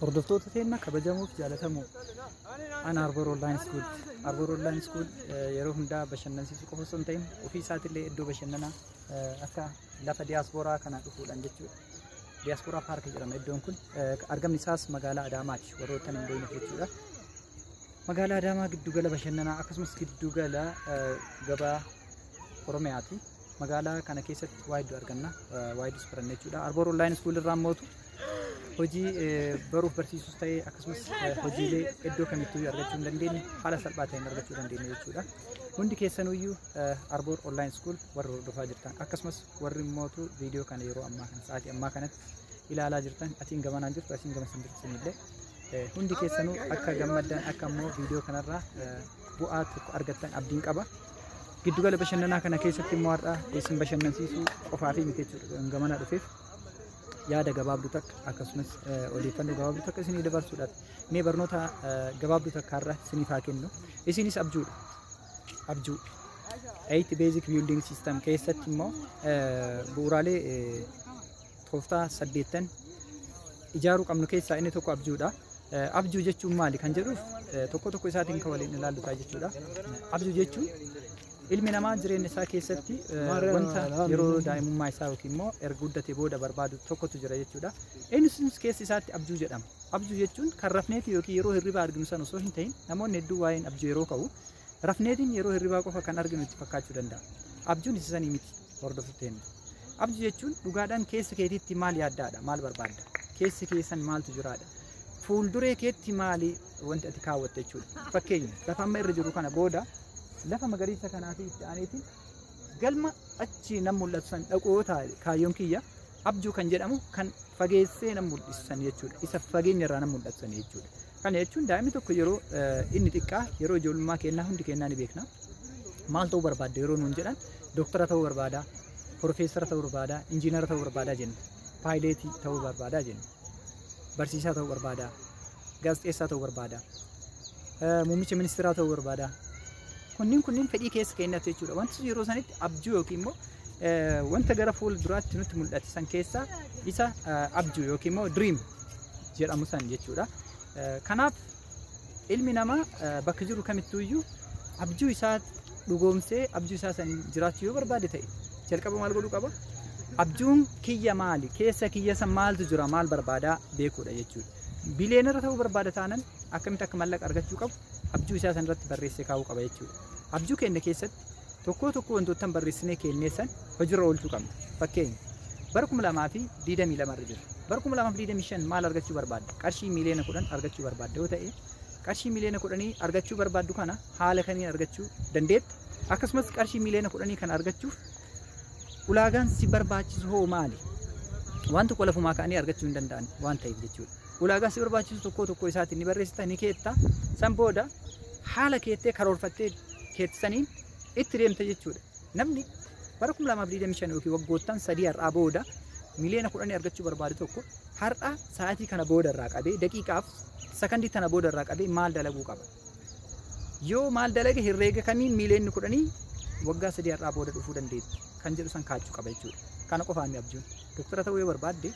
Hordoftoota teenya kabajamuuf jaalatamu an Arbor Online School. Arbor Online School yeroo hundaa bashannansiisuu qofa osoo hin ta'in ofii isaatillee iddoo bashannanaa akka lafa diiyaaspooraa kana dhufuudhaan jechuudha. Diiyaaspooraa paarkii jedhama iddoon kun. Argamni isaas magaalaa Adaamaati warroottan hin beekne jechuudha. Magaalaa Adaamaa giddugala bashannanaa akkasumas giddugala gabaa Oromiyaati. Magaalaa kana keessatti waa hedduu arganna. Waa hedduus baranna jechuudha. Arbor Online School irraa mootu hojii baruuf barsiisuus ta'ee akkasumas hojiilee iddoo kamittuu argachuu hin dandeenye haala salphaa ta'een argachuu dandeenya jechuudha. Hundi keessanuyyuu Arbor Online School warra hordofaa jirtan akkasumas warri mootu viidiyoo kana yeroo ammaa kana sa'aatii ammaa kanatti ilaalaa jirtan atiin gamanaan jirtu atiin gamasan jirtanillee hundi keessanuu akka gammaddan akka immoo viidiyoo kanarraa bu'aa tokko argattan abdiin qaba. Giddugala bashannanaa kana keessatti immoo har'a isin bashannansiisuu qofaa fi miti jechuudha gamanaa dhufeef. Yaada gabaabduu takka akkasumas odeeffannoo gabaabduu takka isinii dabarsuudhaaf mee barnoota gabaabduu takka irraa isiniif haa kennu. Isinis abjuudha. Abjuu 8 basic building system keessatti immoo bu'uuraalee tooftaa 8 ijaaruu qabnu keessaa inni tokko abjuudha. Abjuu jechuun maali kan jedhuuf tokko isaatiin kan waliin ilaallu ta'a jechuudha. Abjuu jechuun ilmi namaa jireenya isaa keessatti wanta yeroo daa'imummaa isaa yookiin immoo erga guddatee booda barbaadu tokkotu jira jechuudha. Innis keessa isaatti abjuu jedhama. Abjuu jechuun kan rafneeti yookiin yeroo hirribaa arginu san osoo hin ta'in namoonni hedduu waa'een abjuu yeroo ka'u rafneetiin yeroo hirribaa qofa kan arginu itti fakkaachuu danda'a. Abjuun isa sanii miti hordoftoota. Abjuu jechuun dhugaadhaan keessa keetiitti maal yaaddaadha? Maal barbaadda? Keessa keessan maaltu jiraadha? Fuulduree keetti maali wanti ati kaawwatte jechuudha. Fakkeenya lafa amma irra jiru kana booda lafa magariisa kanaa fi itti aaneetiin galma achi nam mul'atu san dhaqoo taa'e kaayyoon kiyya abjuu kan jedhamu kan fageessee nam mul'isu san jechuudha. Isa fageenya irraa nam mul'atu san jechuudha. Kana jechuun daa'imni tokko yeroo inni xiqqaa yeroo ijoollummaa kennaa hundi kennaa ni beekna. Maal ta'uu barbaadda yeroo nuun jedhan dooktara ta'uu barbaada, profeesara ta'uu barbaada, injiinara ta'uu barbaada jenna, paayileetii ta'uu barbaada jenna, barsiisaa ta'uu barbaada, gaazexeessaa ta'uu barbaada, muummicha ministeeraa ta'uu barbaada. Kunniin fedhii keessa keenyatu jechuudha. Wanti yeroo sanitti abjuu yookiin immoo wanta gara fuulduraatti nutti mul'ate san keessaa isa abjuu yookiin immoo dream jedhamu san jechuudha. Kanaaf ilmi namaa bakka jiru kamittuuyyuu abjuu isaa dhugoomsee abjuu isaa san jiraachuu yoo barbaade ta'e jalqaba maal godhuu qaba? Abjuun kiyya maali? Keessa kiyya san maaltu jira? Maal barbaadaa beekuudha jechuudha. Bileenara ta'uu barbaada taanan akkamitti akka mallaqa argachuu qabu abjuu isaa san irratti barreessee kaa'uu qaba jechuudha. Abjuu keenya keessatti tokko wantoota barreessinee kenneessan hojiirra oolchuu qabna. Fakkeenya bara 2022 irra jira. Bara 2025 maal argachuu barbaadda? Qarshii miliyoona 10 argachuu barbaadda yoo ta'e qarshii miliyoona 10 argachuu barbaaddu kana haala kamiin argachuu dandeetta? Akkasumas qarshii miliyoona 10 kana argachuuf ulaagaan si barbaachisu hoo maali? Waan tokko lafumaa ka'anii argachuu hin danda'an waan ta'eef jechuudha. Ulaagaa si barbaachisu tokko isaatiin ni barreessita ni keetta san booda haala keettee karoorfattee keettisaniin itti deemte jechuudha. Namni bara 2025 yookiin waggoottan 3 har'aa booda miliyoona 10 argachuu barbaadu tokko har'a sa'aatii kana booda irraa qabee daqiiqaaf sakandii tana booda irraa qabee maal dalaguu qaba? Yoo maal dalage herreega kamiin miliyoonni 10 waggaa 3 har'aa booda dhufuu dandeetti kan jedhu san kaachuu qaba jechuudha. Kana qofaan abjuun doktara ta'uu yoo barbaadde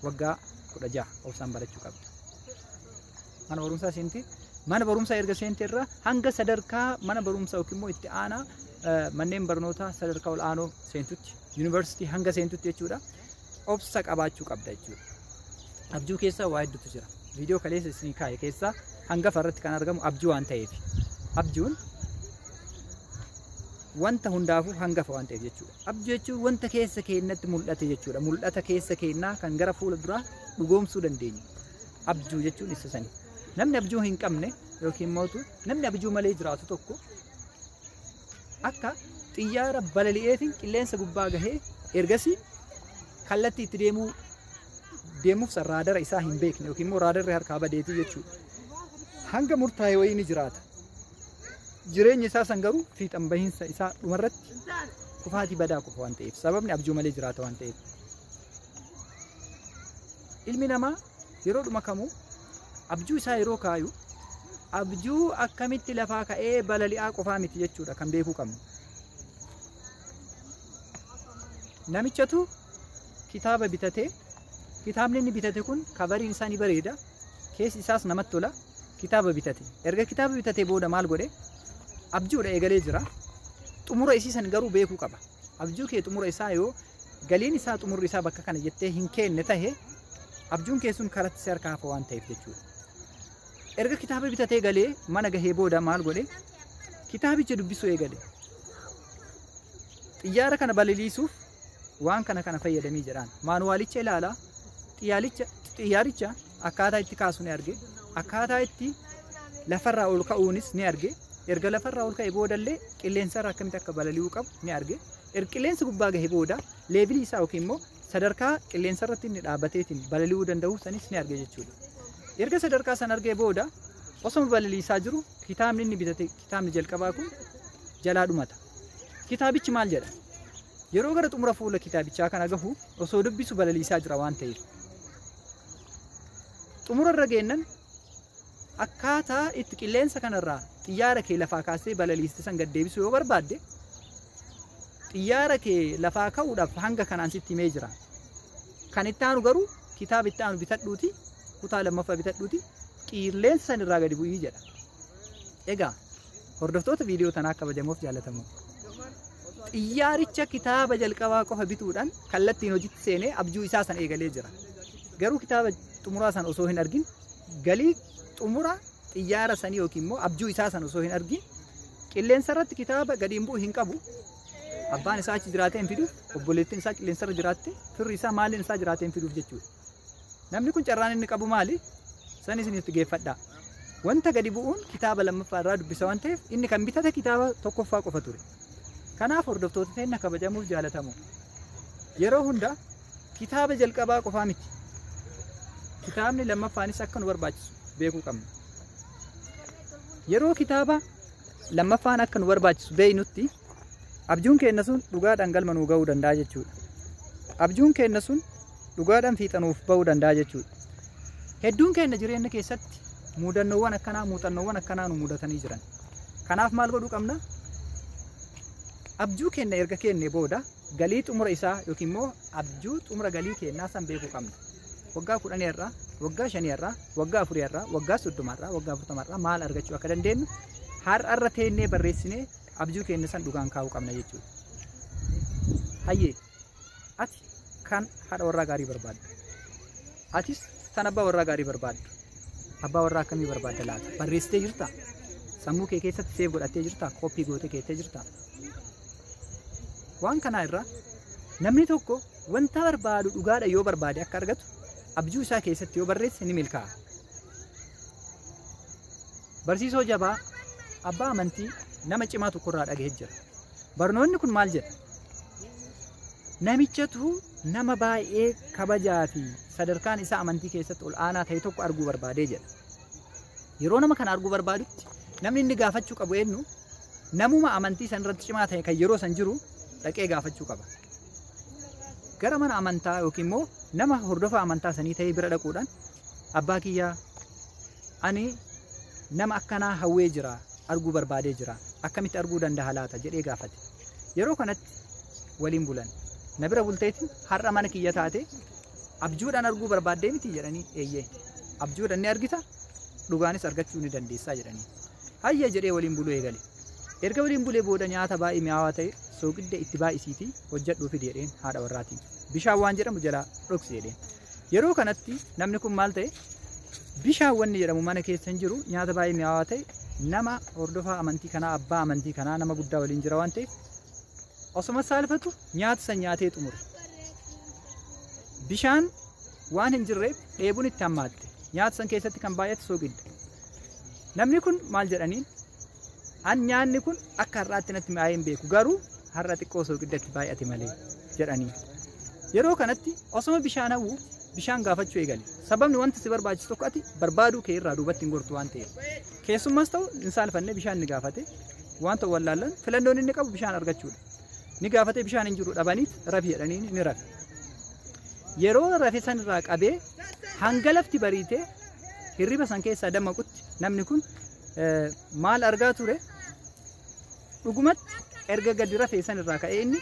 waggaa 16 obsaan barachuu qabda. Mana barumsaa seenti mana barumsaa erga seenti irraa hanga sadarkaa mana barumsaa yookiin immoo itti aanaa manneen barnootaa sadarkaa ol'aanoo seentutti yuunivarsiitii hanga seentutti jechuudha. Obsa qabaachuu qabda jechuudha. Abjuu keessa waa hedduutu jira. Viidiyoo kaleessa isinii kaa'e keessaa hangafa irratti kan argamu abjuu waan ta'eef. Abjuun wanta hundaafuu hangafa waan ta'eef jechuudha. Abjuu jechuun wanta keessa keenyatti mul'ate jechuudha. Mul'ata keessa keenyaa kan gara fuula duraa dhugoomsuu dandeenya. Abjuu jechuun isa sani. Namni abjuu hin qabne yookiin mootu namni abjuu malee jiraatu tokko akka xiyyaara balali'eetiin qilleensa gubbaa gahee ergasii kallattii itti deemuuf raadara isaa hin beekne yookiin immoo raadarri harkaa badeetii jechuudha. Hanga murtaa'e wayii ni jiraata. Jireenya isaa san garuu fiixan bahiinsa isaa dhumarratti kufaatii badaa qofa waan ta'eef sababni abjuu malee jiraata waan ta'eef. Ilmi namaa yeroo dhuma kamuu abjuu isaa yeroo kaayu abjuu akkamitti lafaa ka'ee balali'aa qofaa miti jechuudha kan beekuu qabnu. Namichatu kitaaba bitatee kitaabni inni bitate kun kavariin isaa ni bareeda keessi isaas namatti tola kitaaba bitate. Erga kitaaba bitatee booda maal godhe abjuudha eegalee jira. Xumura isii san garuu beekuu qaba. Abjuu kee xumura isaa yoo galiin isaa xumurri isaa bakka kana jettee hin kenne tahe abjuun kee sun karatti si harkaa hafa waan ta'eef jechuudha. Erga kitaaba bitatee galee mana gahee booda maal godhe kitaabicha dubbisuu eegale. Xiyyaara kana balaliisuuf waan kana fayyadamii jedhaan maanuwaalicha ilaalaa xiyyaaricha akkaataa itti kaasu ni arge, akkaataa itti lafarraa ol ka'uunis ni arge. Erga lafarraa ol ka'e boodallee qilleensarraa akkamitti akka balali'uu qabu ni arge. Erga qilleensi gubbaa gahee booda leevilii isaa yookiin immoo sadarkaa qilleensarratti inni dhaabbateetiin balali'uu danda'u sanis ni arge jechuudha. Erga sadarkaa san argee booda osoo balaliisaa jiru kitaabni inni bitate kitaabni jalqabaa kun jalaa dhumata. Kitaabichi maal jedha? Yeroo gara xumura fuula kitaabichaa kana gahu osoo dubbisu balaliisaa jira waan ta'eef. Xumura irra geennan akkaataa itti qilleensa kanarraa xiyyaara kee lafaa kaasee balaliiste san gad deebisuu yoo barbaadde xiyyaara kee lafaa ka'uudhaaf hanga kanaan sitti himee jira. Kan itti aanu garuu kitaaba itti aanu bitadhuuti kutaa lammaffaa bitadhuuti qilleensa san irraa gadi bu'ii jedha. Egaa hordoftoota viidiyoo tanaa kabajamuuf jaallatamu. Xiyyaaricha kitaaba jalqabaa qofa bituudhaan kallattiin hojiitti seenee abjuu isaa san eegalee jira. Garuu kitaaba xumuraa san osoo hin argin galii xumura xiyyaara sanii yookiin immoo abjuu isaa san osoo hin argin qilleensa irratti kitaaba gadiin bu'u hin qabu. Abbaan isaa achi jiraatee hin fiduuf, obboleettiin isaa qilleensa irra jiraatte, firri isaa maalin isaa jiraatee hin fiduuf jechuudha. Namni kun carraan inni qabu maali? San isinitti geeffadhaa. Wanta gadi bu'uun kitaaba lammaffaa irraa dubbisa waan ta'eef inni kan bitate kitaaba tokkoffaa qofa ture. Kanaaf hordoftoota keenya kabajamuuf jaalatamu. Yeroo hunda kitaaba jalqabaa qofaa miti. Kitaabni lammaffaanis akka nu barbaachisu beekuu qabna. Yeroo kitaaba lammaffaan akka nu barbaachisu beeynutti abjuun keenya sun dhugaadhaan galma nuu ga'uu danda'a jechuudha. Abjuun keenya sun dhugaadhaan fiixanuuf ba'uu danda'a jechuudha. Hedduun keenya jireenya keessatti muuxannoowwan akkanaa nu muudatanii jiran. Kanaaf maal godhuu qabna? Abjuu keenya erga kennee booda galii xumura isaa yookiin immoo abjuu xumura galii kennaa san beekuu qabna. Waggaa 10 irraa, waggaa 5 irraa, waggaa 4 irraa, waggaa 30 irraa, waggaa 40 irraa maal argachuu akka dandeenyu har'a teennee barreessinee abjuu keenya san dhugaan kaa'uu qabna jechuudha. Hayyee ati kan haadha warraa gaarii barbaaddu. Atis kan abbaa warraa gaarii barbaaddu. Abbaa warraa akkamii barbaadda laata? Barreessitee jirtaa? Sammuu kee keessatti seef godhattee jirtaa? Koppii gootee keettee jirtaa? Waan kanaa irraa namni tokko wanta barbaadu dhugaadha yoo barbaade akka argatu abjuu isaa keessatti yoo barreesse ni milkaa'a. Barsiisoo jabaa abbaa amantii nama cimaa tokkorraa dhagahee jira. Barnoonni kun maal jedha? Namichatu nama baay'ee kabajaa fi sadarkaan isaa amantii keessatti ol aanaa ta'e tokko arguu barbaadee jedha. Yeroo nama kana arguu barbaadutti namni inni gaafachuu qabu eenyu? Namuma amantii san irratti cimaa ta'e kan yeroo san jiru dhaqee gaafachuu qaba. Gara mana amantaa yookiin immoo nama hordofaa amantaa sanii ta'ee bira dhaquudhaan abbaa kiyyaa ani nama akkanaa hawwee jira arguu barbaadee jira akkamitti arguu danda'a laata jedhee gaafate. Yeroo kanatti waliin bulan na bira bulteetiin har'a mana kiyya taate abjuudhaan arguu barbaaddee miti jedhanii eeyyee abjuudhaan ni argita dhugaanis argachuu ni dandeessaa jedhanii hayyee jedhee waliin buluu eegale. Erga waliin bulee booda nyaata baay'ee mi'aawaa ta'e soogidda itti baay'isiitii hojjedhuu fidi jedheen haadha warraatiin. Bishaan waan jedhamu jalaa dhoksi jedheen. Yeroo kanatti namni kun maal ta'e bishaan wanni jedhamu mana keessa hin jiru nyaata baay'ee mi'aawaa ta'e nama hordofaa amantii kanaa abbaa amantii kanaa nama guddaa waliin jira waan ta'eef osuma saalfatu nyaata san nyaatee xumure. Bishaan waan hin jirreef dheebuun itti hammaatte nyaata san keessatti kan baay'ate soogidda. Namni kun maal jedhaniin an nyaanni kun akka har'aatti natti mi'aayee hin beeku garuu har'a xiqqoo soogiddaatti baay'ate malee jedhanii. Yeroo kanatti osuma bishaan hawwu bishaan gaafachuu eegale. Sababni wanta si barbaachisu tokko ati barbaaduu kee irraa duubatti hin gortu waan ta'eef. Keessummas ta'u hin saalfanne bishaan ni gaafate waan ta'u wallaallan filannoon inni qabu bishaan argachuudha. Ni gaafate bishaan hin jiru dhabaniit rafi jedhanii ni rafe. Yeroo rafe san irraa qabee hanga lafti bariitee hirriba san keessaa dammaqutti namni kun maal argaa ture? Dhugumatti erga gadi rafee san irraa ka'ee inni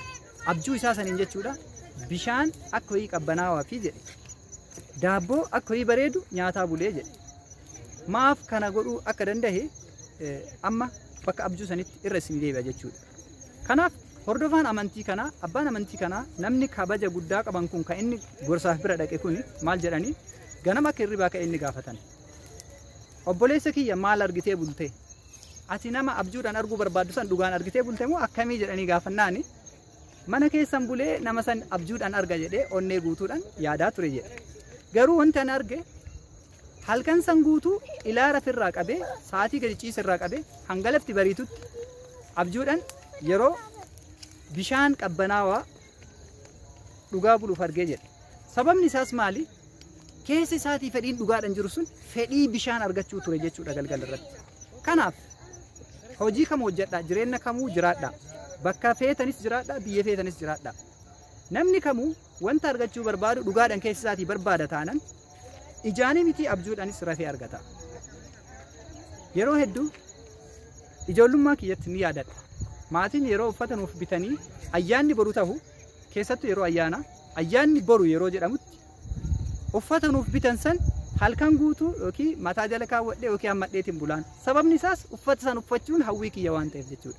abjuu isaa saniin jechuudha. Bishaan akka ho'ii qabbanaawaa fi jedhe daabboo akka ho'ii bareedu nyaataa bulee jedhe maaf kana godhuu akka danda'e amma bakka abjuu sanitti irra isin deebi'a jechuudha. Kanaaf hordofaan amantii kanaa abbaan amantii kanaa namni kabaja guddaa qaban kun kan inni gorsaaf bira dhaqe kun maal jedhanii ganama akka hirribaa ka'e inni gaafatan. Obboleessa kiyya maal argitee bulte? Ati nama abjuudhaan arguu barbaaddu san dhugaan argitee bulte moo akkamii jedhanii gaafannaani mana keessan bulee nama san abjuudhaan arga jedhee onnee guutuudhaan yaadaa ture jedhe. Garuu wanti ani arge halkan san guutuu ilaara firraa qabee sa'aatii gadi ciisirraa qabee hanga lafti bariitutti abjuudhaan yeroo bishaan qabbanaawaa dhugaa buluuf argee jedhe. Sababni isaas maali? Keessa isaatii fedhiin dhugaadhaan jiru sun fedhii bishaan argachuu ture jechuudha galgala irratti. Kanaaf hojii kam hojjedhaa jireenya kamuu jiraadhaa bakka feetanis jiraadhaa biyya feetanis jiraadhaa namni kamuu wanta argachuu barbaadu dhugaadhaan keessa isaatii barbaada taanan ijaanii miti abjuudhaanis rafee argata. Yeroo hedduu ijoollummaa kiyyatti ni yaadadha. Maatiin yeroo uffata nuuf bitanii ayyaanni boru ta'u keessattuu yeroo ayyaanni boru yeroo jedhamutti uffata nuuf bitan san halkan guutuu yookiin mataa jala kaawwadhee yookiin hammadheetiin bulaan. Sababni isaas uffata san uffachuun hawwii kiyya waan ta'eef jechuudha.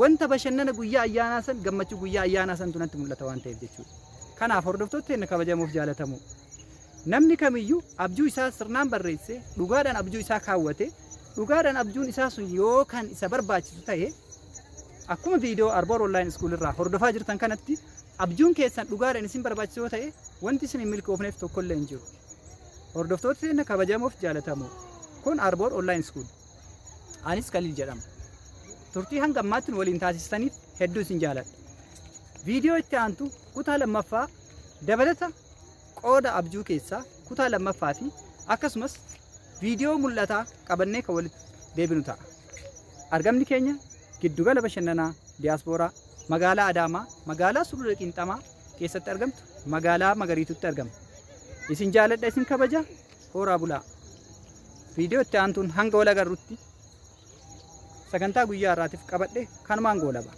Wanta bashannana guyyaa ayyaanaa san gammachuu guyyaa ayyaanaa san tunatti mul'ata waan ta'eef jechuudha. Kanaaf hordoftoota keenya kabajamuuf jaalatamu. Namni kamiyyuu abjuu isaa sirnaan barreessee dhugaadhaan abjuu isaa kaawwate dhugaadhaan abjuun isaa sun yoo kan isa barbaachisu ta'e akkuma viidiyoo Arboor Online School irraa hordofaa jirtan kanatti abjuun keessan dhugaadhaan isin barbaachisu yoo ta'e wanti isin hin milkoofneef tokkollee hin jiru. Hordoftoota keenya kabajamuuf jaalatamu. Kun Arboor Online School. Anis Kaliil jedhama. Turtii hanga ammaatti waliin taasistaniif hedduu isin jaaladha. Viidiyoo itti aantu kutaa lammaffaa dabalata qooda abjuu keessaa kutaa lammaffaa fi akkasumas viidiyoo mul'ataa qabannee kan walitti deebinu ta'a. Argamni keenya giddugala bashannanaa diyaaspooraa magaalaa Adaamaa magaalaa Sulula Qinxamaa keessatti argamtu magaalaa Magariitutti argama. Isin jaaladha isin kabaja horaa bulaa. Viidiyoo itti aantuun hanga wal agarrutti sagantaa guyyaa irraatiif qabadhe kanumaan goolaba.